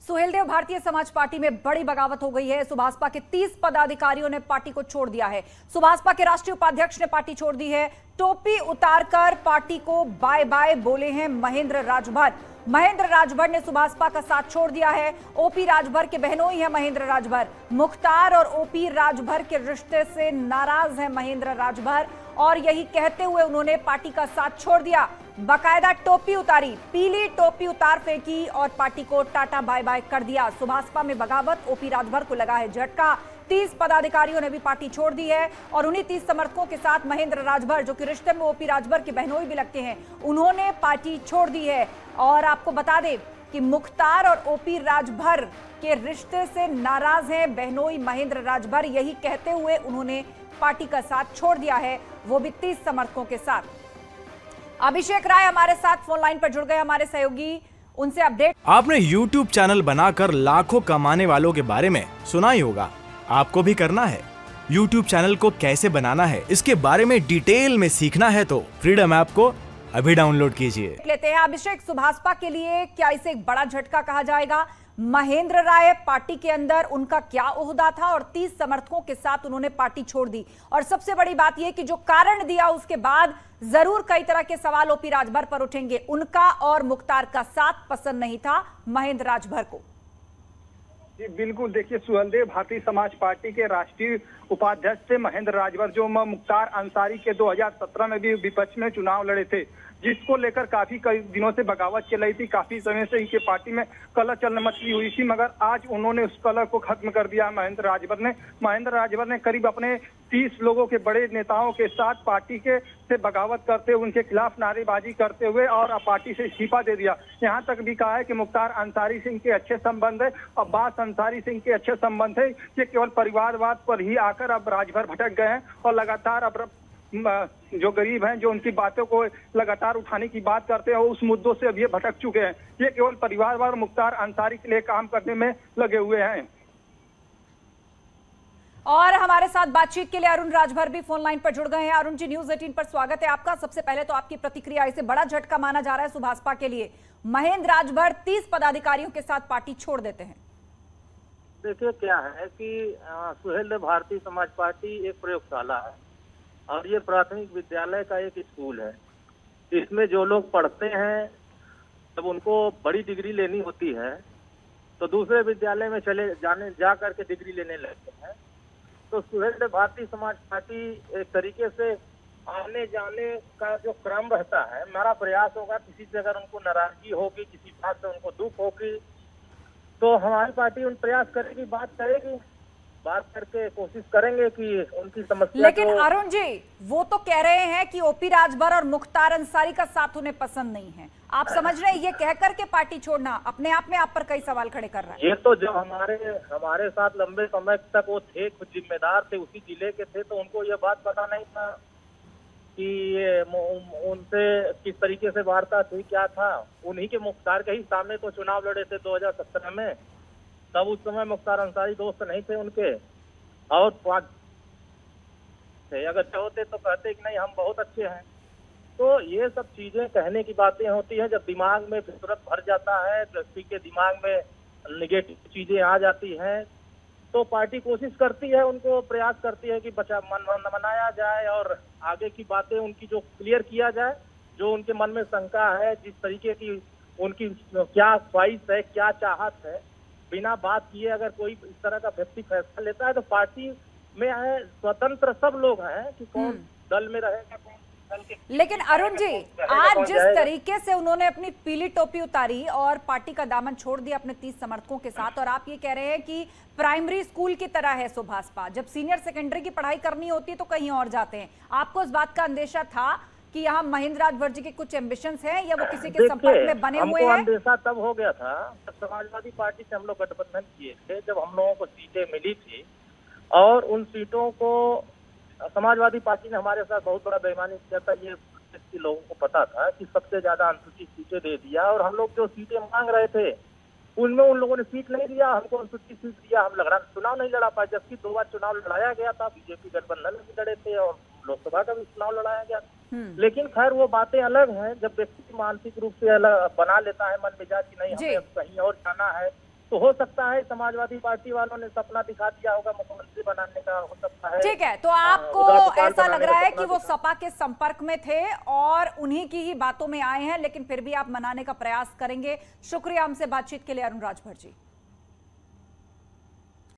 Suheldev Bharatiya Samaj party में बड़ी बगावत हो गई है। सुभाषपा के 30 पदाधिकारियों ने पार्टी को छोड़ दिया है। सुभाषपा के राष्ट्रीय उपाध्यक्ष ने पार्टी छोड़ दी है। टोपी उतारकर पार्टी को बाय बाय बोले हैं महेंद्र राजभर। महेंद्र राजभर ने सुभाषपा का साथ छोड़ दिया है। ओपी राजभर के बहनोई है महेंद्र राजभर। मुख्तार और ओपी राजभर के रिश्ते से नाराज है महेंद्र राजभर और यही कहते हुए उन्होंने पार्टी का साथ छोड़ दिया। बाकायदा टोपी उतारी, पीली टोपी उतार फेंकी और पार्टी को टाटा बाय बाय कर दिया। सुभाषपा में बगावत, ओपी राजभर को लगा है झटका। 30 पदाधिकारियों ने भी पार्टी छोड़ दी है और उन्हीं 30 समर्थकों के साथ महेंद्र राजभर, जो कि रिश्ते में ओपी राजभर के बहनोई भी लगते हैं, उन्होंने पार्टी छोड़ दी है। और आपको बता दें कि मुख्तार और ओपी राजभर के रिश्ते से नाराज हैं बहनोई महेंद्र राजभर, यही कहते हुए उन्होंने पार्टी का साथ छोड़ दिया है, वो भी 30 समर्थकों के साथ। अभिषेक राय हमारे साथ फोन लाइन पर जुड़ गए, हमारे सहयोगी, उनसे अपडेट। आपने YouTube चैनल बनाकर लाखों कमाने वालों के बारे में सुना ही होगा, आपको भी करना है। YouTube चैनल को कैसे बनाना है, इसके बारे में डिटेल में सीखना है तो फ्रीडम ऐप को अभी डाउनलोड कीजिए। लेते हैं अभिषेक, सुभाषपा के लिए क्या इसे एक बड़ा झटका कहा जाएगा? महेंद्र राय पार्टी के अंदर उनका क्या ओहदा था और 30 समर्थकों के साथ उन्होंने पार्टी छोड़ दी। और सबसे बड़ी बात यह कि जो कारण दिया उसके बाद जरूर कई तरह के सवाल ओपी राजभर पर उठेंगे। उनका और मुख्तार का साथ पसंद नहीं था महेंद्र राजभर को। जी बिल्कुल, देखिए सुहेलदेव भारतीय समाज पार्टी के राष्ट्रीय उपाध्यक्ष थे महेंद्र राजभर, जो मुख्तार अंसारी के 2017 में भी विपक्ष में चुनाव लड़े थे, जिसको लेकर काफी कई दिनों से बगावत चल रही थी। काफी समय से इनके पार्टी में कलह चलने मचली हुई थी, मगर आज उन्होंने उस कलह को खत्म कर दिया। महेंद्र राजभर ने करीब अपने 30 लोगों के बड़े नेताओं के साथ पार्टी के से बगावत करते हुए, उनके खिलाफ नारेबाजी करते हुए और पार्टी से इस्तीफा दे दिया। यहाँ तक भी कहा है कि मुख्तार अंसारी सिंह के अच्छे संबंध है, अब्बास अंसारी सिंह के अच्छे संबंध है। ये केवल परिवारवाद पर ही आकर अब राजभर भटक गए हैं और लगातार अब जो गरीब हैं, जो उनकी बातों को लगातार उठाने की बात करते हैं, उस मुद्दों से अब ये भटक चुके हैं। ये केवल परिवारवाद मुख्तार अंसारी के लिए काम करने में लगे हुए हैं। और हमारे साथ बातचीत के लिए अरुण राजभर भी फोन लाइन पर जुड़ गए हैं। अरुण जी, न्यूज़ 18 पर स्वागत है आपका। सबसे पहले तो आपकी प्रतिक्रिया, इसे बड़ा झटका माना जा रहा है सुभाषपा के लिए। महेंद्र राजभर 30 पदाधिकारियों के साथ पार्टी छोड़ देते हैं। देखिए क्या है कि सुहेलदेव भारतीय समाज पार्टी एक प्रयोगशाला है और ये प्राथमिक विद्यालय का एक स्कूल है। इसमें जो लोग पढ़ते हैं, जब उनको बड़ी डिग्री लेनी होती है तो दूसरे विद्यालय में जा करके डिग्री लेने लगते हैं। तो सुहेलदेव भारतीय समाज पार्टी एक तरीके से आने जाने का जो क्रम रहता है, हमारा प्रयास होगा किसी से अगर उनको नाराजगी होगी, किसी बात से उनको दुख होगी, तो हमारी पार्टी उन प्रयास करेगी, बात करके कोशिश करेंगे कि उनकी समस्या। लेकिन अरुण जी, वो तो कह रहे हैं कि ओपी राजभर और मुख्तार अंसारी का साथ उन्हें पसंद नहीं है। आप समझ रहे हैं, ये कह करके पार्टी छोड़ना अपने आप में आप पर कई सवाल खड़े कर रहा है। ये तो जब हमारे साथ लंबे समय तक वो थे, खुद जिम्मेदार थे, उसी जिले के थे, तो उनको ये बात पता नहीं था कि ये उनसे किस तरीके से वार्ता थी, क्या था। उन्हीं के मुख्तार के ही सामने तो चुनाव लड़े थे 2017 में, तब उस समय मुख्तार अंसारी दोस्त नहीं थे उनके। और अगर चाहते तो कहते कि नहीं हम बहुत अच्छे हैं। तो ये सब चीजें कहने की बातें होती हैं, जब दिमाग में फितरत भर जाता है, व्यक्ति के दिमाग में निगेटिव चीजें आ जाती हैं, तो पार्टी कोशिश करती है, उनको प्रयास करती है कि मनाया जाए और आगे की बातें उनकी जो क्लियर किया जाए, जो उनके मन में शंका है, जिस तरीके की उनकी क्या ख्वाहिश है, क्या चाहत है, बिना बात किए अगर कोई इस तरह का व्यक्ति फैसला लेता है तो पार्टी में है स्वतंत्र सब लोग हैं कि कौन दल में रहेगा, कौन दल के। लेकिन अरुण जी, आज जिस तरीके से उन्होंने अपनी पीली टोपी उतारी और पार्टी का दामन छोड़ दिया अपने 30 समर्थकों के साथ, और आप ये कह रहे हैं कि प्राइमरी स्कूल की तरह है सुभाषपा, जब सीनियर सेकेंडरी की पढ़ाई करनी होती है तो कहीं और जाते हैं। आपको इस बात का अंदेशा था कि यहाँ महेंद्र राजभर जी के कुछ एम्बिशंस हैं या वो किसी के संपर्क में बने हुए हैं? अंदेशा तब हो गया था जब समाजवादी पार्टी से हम लोग गठबंधन किए थे, जब हम लोगों को सीटें मिली थी और उन सीटों को समाजवादी पार्टी ने हमारे साथ बहुत बड़ा बेईमानी किया था। ये लोगों को पता था कि सबसे ज्यादा अनुसूचित सीटें दे दिया और हम लोग जो सीटें मांग रहे थे उनमें उन लोगों ने सीट नहीं दिया, हमको अनुसूचित सीट दिया। हम चुनाव नहीं लड़ा पाए, जबकि 2 बार चुनाव लड़ाया गया था, बीजेपी गठबंधन में भी लड़े थे और लोकसभा का भी चुनाव लड़ाया गया। लेकिन खैर वो बातें अलग हैं, जब व्यक्ति मानसिक रूप से अलग बना लेता है मन मिजाज की नहीं हमें कहीं और जाना है, तो हो सकता है समाजवादी पार्टी वालों ने सपना दिखा दिया होगा मुख्यमंत्री बनाने का, हो सकता है। ठीक है, तो आपको ऐसा लग रहा है कि वो सपा के संपर्क में थे और उन्हीं की ही बातों में आए हैं, लेकिन फिर भी आप मनाने का प्रयास करेंगे। शुक्रिया हमसे बातचीत के लिए अरुण राजभर जी।